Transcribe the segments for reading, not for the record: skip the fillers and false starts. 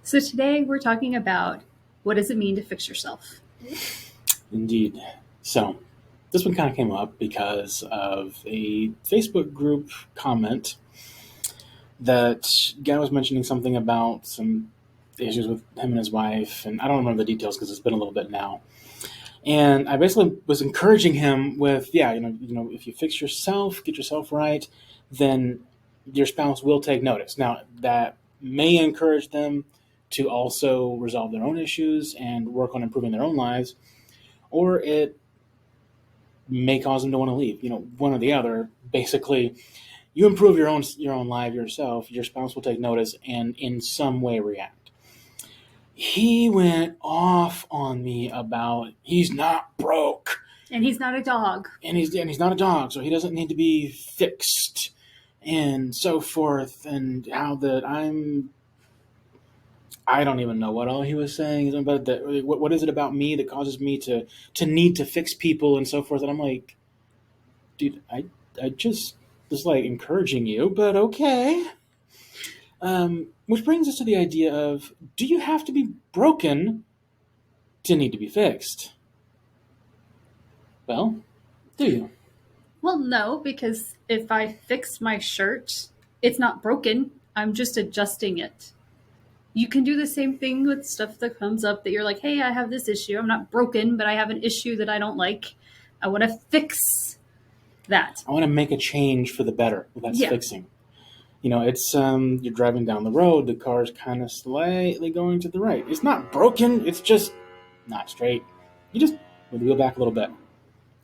So today we're talking about what does it mean to fix yourself? Indeed. So, this one kind of came up because of a Facebook group comment that guy was mentioning something about some issues with him and his wife, and I don't remember the details because it's been a little bit now. And I basically was encouraging him with, yeah, if you fix yourself, get yourself right, then your spouse will take notice. Now, that may encourage them to also resolve their own issues and work on improving their own lives, or it may cause them to want to leave. One or the other. Basically, you improve your own life yourself, your spouse will take notice and in some way react. He went off on me about he's not broke And he's not a dog. and he's not a dog, so he doesn't need to be fixed and so forth, and how that I don't even know what all he was saying. About that, what is it about me that causes me to need to fix people and so forth? And I'm like, dude, I just was like encouraging you, but okay. Which brings us to the idea of, do you have to be broken to need to be fixed? Well, do you? Well, no, because if I fix my shirt, it's not broken. I'm just adjusting it. You can do the same thing with stuff that comes up that you're like, hey, I have this issue. I'm not broken, but I have an issue that I don't like. I want to fix that. I want to make a change for the better. Well, that's Yeah. fixing. It's you're driving down the road, the car's kind of slightly going to the right. It's not broken, it's just not straight. You just move the wheel back a little bit.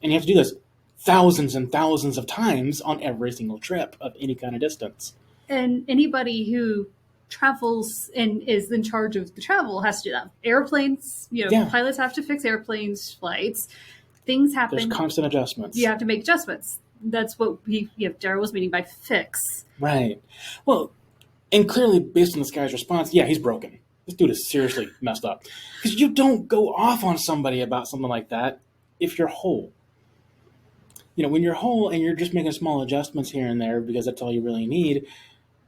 And you have to do this thousands and thousands of times on every single trip of any kind of distance. And anybody who travels and is in charge of the travel has to do that. Airplanes, Yeah. pilots have to fix airplanes, flights. Things happen. There's constant adjustments. You have to make adjustments. That's what Daryl was meaning by fix. Right. Well, and clearly, based on this guy's response, yeah, he's broken. This dude is seriously messed up. Because you don't go off on somebody about something like that if you're whole. When you're whole and you're just making small adjustments here and there because that's all you really need,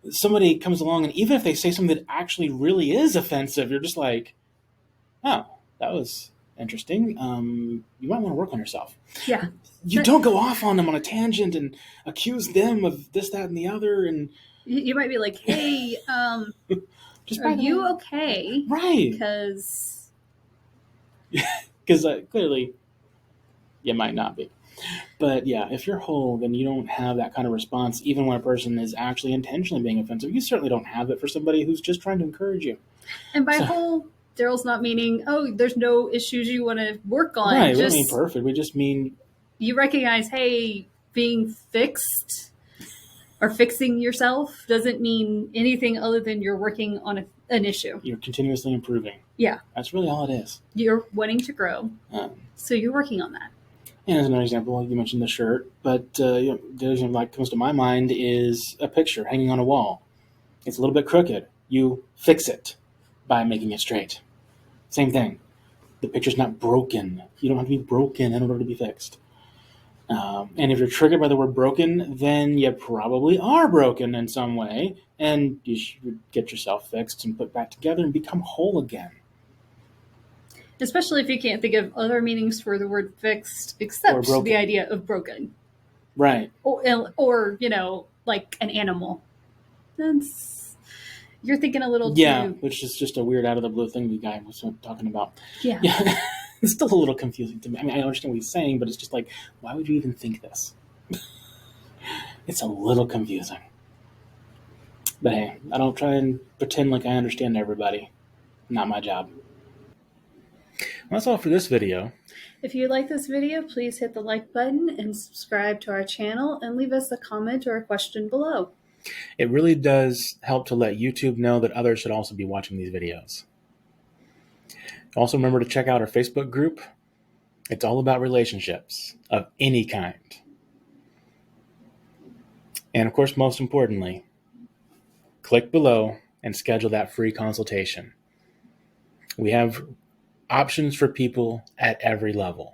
somebody comes along and even if they say something that actually really is offensive, you're just like, oh, that was interesting. You might want to work on yourself. Yeah. You don't go off on them on a tangent and accuse them of this, that, and the other. And you might be like, hey, just are you okay? Right. Because clearly you might not be. But yeah, if you're whole, then you don't have that kind of response, even when a person is actually intentionally being offensive. You certainly don't have it for somebody who's just trying to encourage you. And by whole, Daryl's not meaning, oh, there's no issues you want to work on. Right, we don't mean perfect. We just mean you recognize, hey, being fixed or fixing yourself doesn't mean anything other than you're working on an issue. You're continuously improving. Yeah. That's really all it is. You're wanting to grow. So you're working on that. And as another example, you mentioned the shirt, but the other thing that comes to my mind is a picture hanging on a wall. It's a little bit crooked. You fix it by making it straight. Same thing. The picture's not broken. You don't have to be broken in order to be fixed. And if you're triggered by the word broken, then you probably are broken in some way, and you should get yourself fixed and put back together and become whole again. Especially if you can't think of other meanings for the word fixed except the idea of broken. Right. Or like an animal. You're thinking a little too... which is just a weird out of the blue thing the guy was talking about. Yeah. It's still a little confusing to me. I mean, I understand what he's saying, but it's just like, why would you even think this? It's a little confusing. But hey, I don't try and pretend like I understand everybody. Not my job. Well, that's all for this video. If you like this video, please hit the like button and subscribe to our channel and leave us a comment or a question below. It really does help to let YouTube know that others should also be watching these videos. Also remember to check out our Facebook group. It's all about relationships of any kind. And of course, most importantly, click below and schedule that free consultation. We have options for people at every level.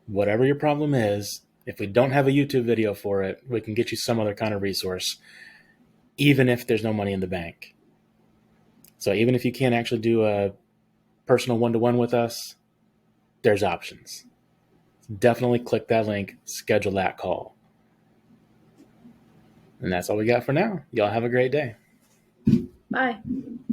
Whatever your problem is, if we don't have a YouTube video for it, we can get you some other kind of resource, even if there's no money in the bank. So even if you can't actually do a personal one-to-one with us, there's options. Definitely click that link, schedule that call. And that's all we got for now. Y'all have a great day. Bye.